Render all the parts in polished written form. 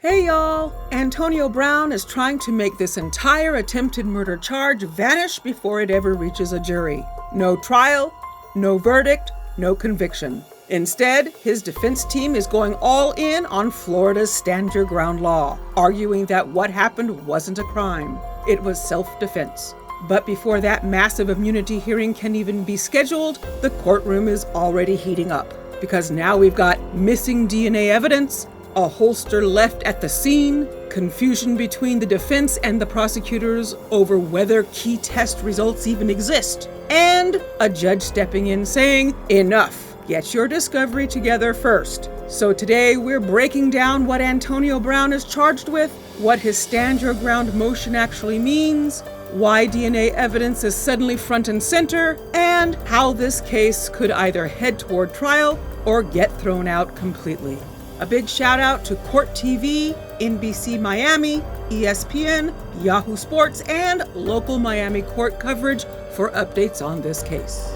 Hey y'all! Antonio Brown is trying to make this entire attempted murder charge vanish before it ever reaches a jury. No trial, no verdict, no conviction. Instead, his defense team is going all in on Florida's Stand Your Ground law, arguing that what happened wasn't a crime. It was self-defense. But before that massive immunity hearing can even be scheduled, the courtroom is already heating up. Because now we've got missing DNA evidence, a holster left at the scene, confusion between the defense and the prosecutors over whether key test results even exist, and a judge stepping in saying, "Enough, get your discovery together first." So today we're breaking down what Antonio Brown is charged with, what his Stand Your Ground motion actually means, why DNA evidence is suddenly front and center, and how this case could either head toward trial or get thrown out completely. A big shout out to Court TV, NBC Miami, ESPN, Yahoo Sports, and local Miami court coverage for updates on this case.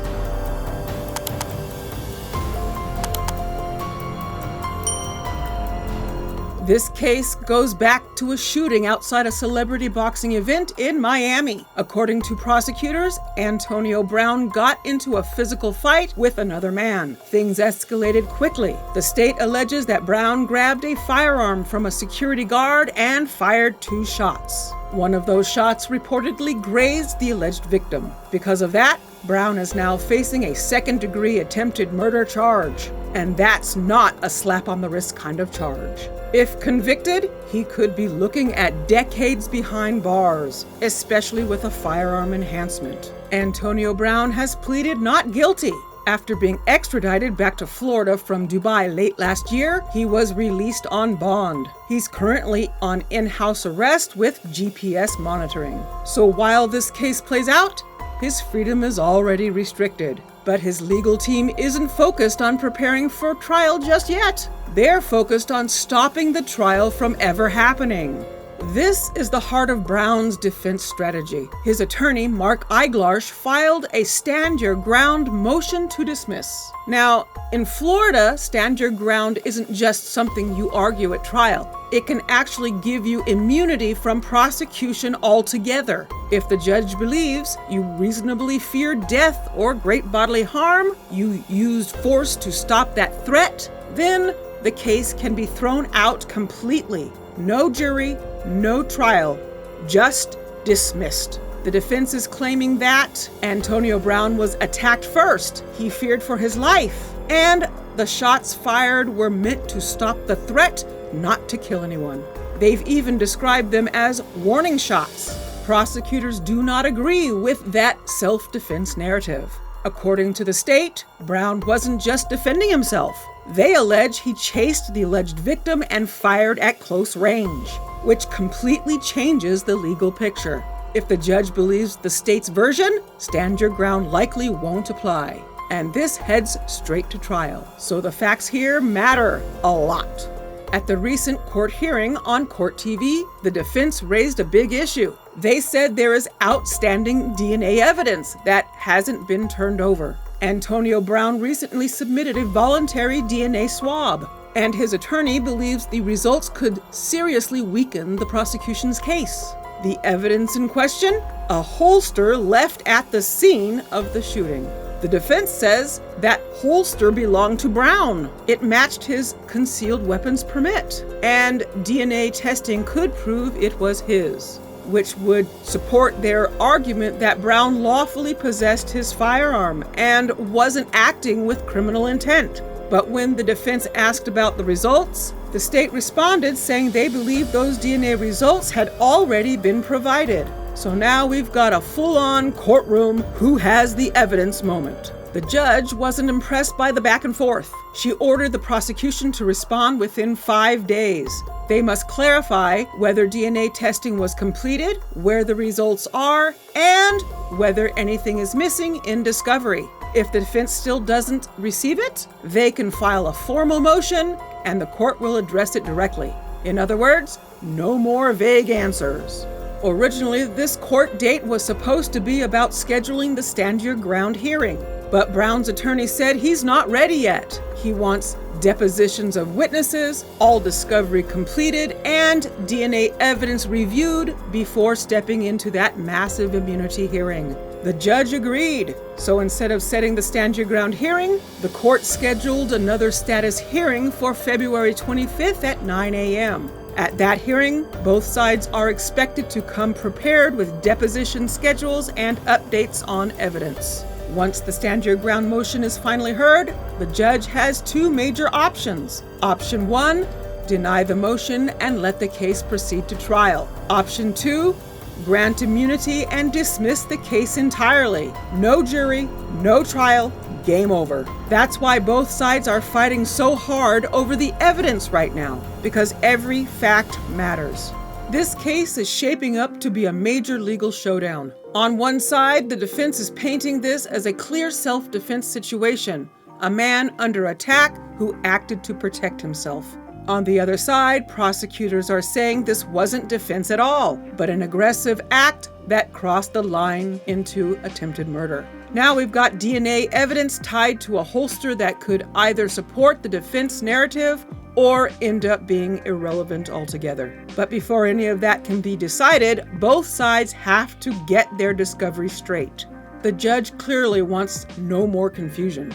This case goes back to a shooting outside a celebrity boxing event in Miami. According to prosecutors, Antonio Brown got into a physical fight with another man. Things escalated quickly. The state alleges that Brown grabbed a firearm from a security guard and fired 2 shots. One of those shots reportedly grazed the alleged victim. Because of that, Brown is now facing a second-degree attempted murder charge. And that's not a slap-on-the-wrist kind of charge. If convicted, he could be looking at decades behind bars, especially with a firearm enhancement. Antonio Brown has pleaded not guilty. After being extradited back to Florida from Dubai late last year, he was released on bond. He's currently on in-house arrest with GPS monitoring. So while this case plays out, his freedom is already restricted. But his legal team isn't focused on preparing for trial just yet. They're focused on stopping the trial from ever happening. This is the heart of Brown's defense strategy. His attorney, Mark Eiglarsh, filed a Stand Your Ground motion to dismiss. Now, in Florida, Stand Your Ground isn't just something you argue at trial. It can actually give you immunity from prosecution altogether. If the judge believes you reasonably fear death or great bodily harm, you used force to stop that threat, then the case can be thrown out completely. No jury, no trial, just dismissed. The defense is claiming that Antonio Brown was attacked first. He feared for his life, and the shots fired were meant to stop the threat, not to kill anyone. They've even described them as warning shots. Prosecutors do not agree with that self-defense narrative. According to the state, Brown wasn't just defending himself. They allege he chased the alleged victim and fired at close range, which completely changes the legal picture. If the judge believes the state's version, Stand Your Ground likely won't apply. And this heads straight to trial. So the facts here matter a lot. At the recent court hearing on Court TV, the defense raised a big issue. They said there is outstanding DNA evidence that hasn't been turned over. Antonio Brown recently submitted a voluntary DNA swab, and his attorney believes the results could seriously weaken the prosecution's case. The evidence in question? A holster left at the scene of the shooting. The defense says that holster belonged to Brown. It matched his concealed weapons permit, and DNA testing could prove it was his, which would support their argument that Brown lawfully possessed his firearm and wasn't acting with criminal intent. But when the defense asked about the results, the state responded saying they believed those DNA results had already been provided. So now we've got a full-on courtroom who has the evidence moment. The judge wasn't impressed by the back and forth. She ordered the prosecution to respond within 5 days. They must clarify whether DNA testing was completed, where the results are, and whether anything is missing in discovery. If the defense still doesn't receive it, they can file a formal motion and the court will address it directly. In other words, no more vague answers. Originally, this court date was supposed to be about scheduling the Stand Your Ground hearing, but Brown's attorney said he's not ready yet. He wants depositions of witnesses, all discovery completed, and DNA evidence reviewed before stepping into that massive immunity hearing. The judge agreed, so instead of setting the stand your ground hearing, the court scheduled another status hearing for February 25th at 9 a.m. At that hearing, both sides are expected to come prepared with deposition schedules and updates on evidence. Once the stand your ground motion is finally heard, the judge has two major options. Option 1, deny the motion and let the case proceed to trial. Option 2, grant immunity and dismiss the case entirely. No jury, no trial, game over. That's why both sides are fighting so hard over the evidence right now, because every fact matters. This case is shaping up to be a major legal showdown. On one side, the defense is painting this as a clear self-defense situation, a man under attack who acted to protect himself. On the other side, prosecutors are saying this wasn't defense at all, but an aggressive act that crossed the line into attempted murder. Now we've got DNA evidence tied to a holster that could either support the defense narrative or end up being irrelevant altogether. But before any of that can be decided, both sides have to get their discovery straight. The judge clearly wants no more confusion.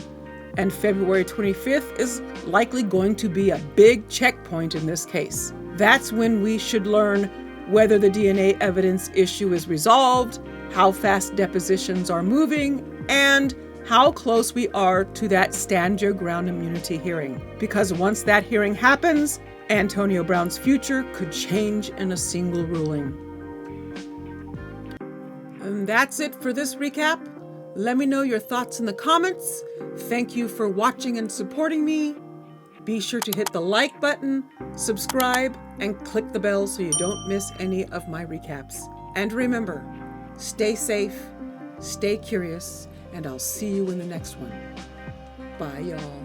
And February 25th is likely going to be a big checkpoint in this case. That's when we should learn whether the DNA evidence issue is resolved, how fast depositions are moving, and how close we are to that stand your ground immunity hearing. Because once that hearing happens, Antonio Brown's future could change in a single ruling. And that's it for this recap. Let me know your thoughts in the comments. Thank you for watching and supporting me. Be sure to hit the like button, subscribe, and click the bell so you don't miss any of my recaps. And remember, stay safe, stay curious, and I'll see you in the next one. Bye, y'all.